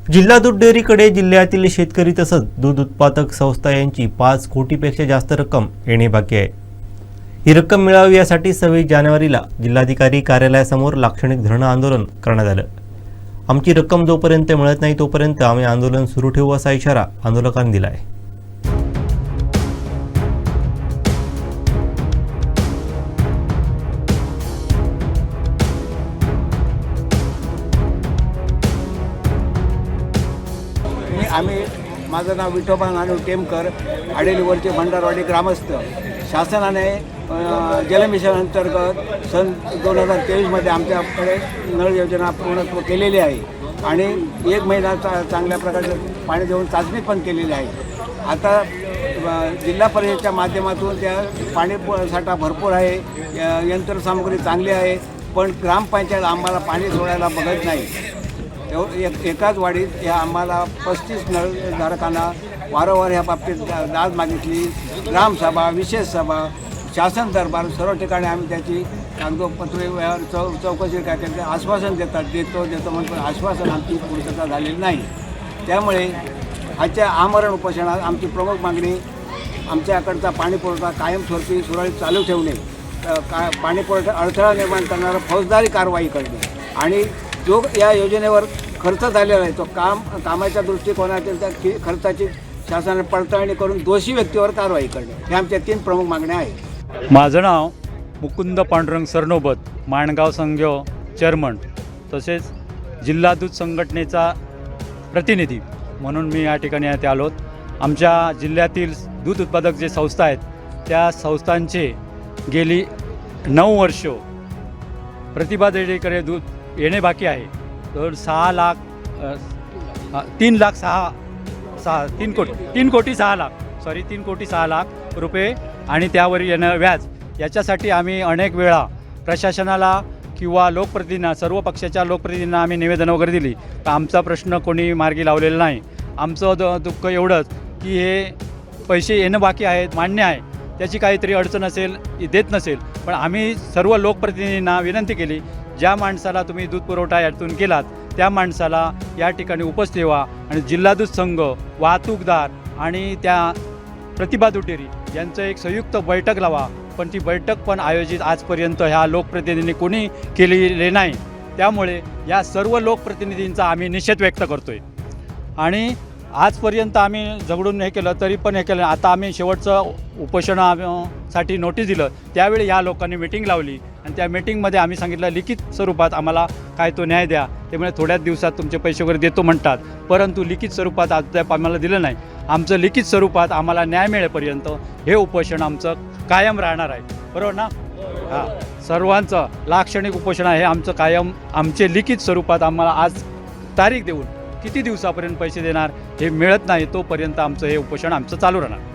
जिल्हा दूध डेअरीकडे जिल्ह्यातील शेतकरी तसंच दूध उत्पादक संस्था यांची 5 कोटीपेक्षा जास्त रक्कम येणे बाकी आहे। ही रक्कम मिळावी यासाठी 26 जानेवारीला जिल्हाधिकारी कार्यालयासमोर लाक्षणिक धरणं आंदोलन करण्यात आलं। आमची रक्कम जोपर्यंत मिळत नाही तोपर्यंत आम्ही आंदोलन सुरू ठेवू असा इशारा आंदोलकांनी दिला आहे। माझं नाव विठोबा नानू टेमकर, आडेलीवरचे भंडारवाडी ग्रामस्थ। शासनाने जलमिशन अंतर्गत सन 2023मध्ये आमच्याकडे नळ योजना पूर्णत्व केलेली आहे आणि 1 महिना चांगल्या प्रकारे पाणी देऊन चाचणी पण केलेली आहे। आता जिल्हा परिषदेच्या माध्यमातून त्या पाणी साठा भरपूर आहे, यंत्रसामुग्री चांगली आहे, पण ग्रामपंचायत आम्हाला पाणी सोडायला बघत नाही। एकाच वाडीत या आम्हाला 35 नळधारकांना वारंवार ह्या बाबतीत दाद मागितली। ग्रामसभा, विशेष सभा, शासन दरबार सर्व ठिकाणी आम्ही त्याची कागदोपत्री चौकशी केली। आश्वासन देतो म्हणून आश्वासन आमची पूर्तता झालेली नाही। त्यामुळे आजच्या आमरण उपोषणात आमची प्रमुख मागणी आमच्याकडचा पाणीपुरवठा कायमस्वरूपी सुरळीत चालू ठेवणे, पाणीपुरवठा अडथळा निर्माण करणारा फौजदारी कारवाई करणे आणि जो या योजनेवर खर्च झालेला आहे तो कामाच्या दृष्टिकोनातील त्या खर्चाची शासनाने पडताळणी करून दोषी व्यक्तीवर कारवाई करणे, हे आमच्या 3 प्रमुख मागण्या आहेत। माझं नाव मुकुंद पांडुरंग सरनोबत, माणगाव संघ चेअरमन तसेच जिल्हा दूध संघटनेचा प्रतिनिधी म्हणून मी या ठिकाणी येथे आलो। आमच्या जिल्ह्यातील दूध उत्पादक जे संस्था आहेत त्या संस्थांचे गेली 9 वर्ष प्रतिभा डेअरीकडे दूध येणे बाकी आहे। तर 3 कोटी 6 लाख रुपये आणि त्यावर येणं व्याज, याच्यासाठी आम्ही अनेक वेळा प्रशासनाला किंवा लोकप्रतिनिधींना, सर्व पक्षाच्या लोकप्रतिनिधींना आम्ही निवेदन वगैरे दिली, पण आमचा प्रश्न कोणी मार्गी लावलेला नाही। आमचं दुःख एवढंच की हे पैसे येणं बाकी आहेत, मान्य आहे, त्याची काहीतरी अडचण असेल, देत नसेल, पण आम्ही सर्व लोकप्रतिनिधींना विनंती केली, ज्या माणसाला तुम्ही दूध पुरवठा यातून केलात त्या माणसाला या ठिकाणी उपस्थित ठेवा आणि जिल्हा दूध संघ, वाहतूकदार आणि त्या प्रतिभा दूध डेअरी यांचं एक संयुक्त बैठक लावा। पण ती बैठक पण आयोजित आजपर्यंत ह्या लोकप्रतिनिधींनी कोणी केलेले नाही। त्यामुळे या सर्व लोकप्रतिनिधींचा आम्ही निषेध व्यक्त करतोय आणि आजपर्यंत आम्ही झगडून हे केलं तरी पण हे केलं। आता आम्ही शेवटचं उपोषणासाठी नोटीस दिलं, त्यावेळी या लोकांनी मीटिंग लावली आणि त्या मीटिंगमध्ये आम्ही सांगितलं लिखित स्वरूपात आम्हाला काय तो न्याय द्या, त्यामुळे थोड्याच दिवसात तुमचे पैसे वगैरे देतो म्हणतात, परंतु लिखित स्वरूपात अद्याप आम्हाला दिलं नाही। आमचं लिखित स्वरूपात आम्हाला न्याय मिळेपर्यंत हे उपोषण आमचं कायम राहणार आहे, बरोबर ना? हां, सर्वांचं लाक्षणिक उपोषण आहे आमचं कायम। आमचे लिखित स्वरूपात आम्हाला आज तारीख देऊन किती दिवसापर्यंत पैसे देणार हे मिळत नाही तोपर्यंत आमचं हे उपोषण आमचं चालू राहणार।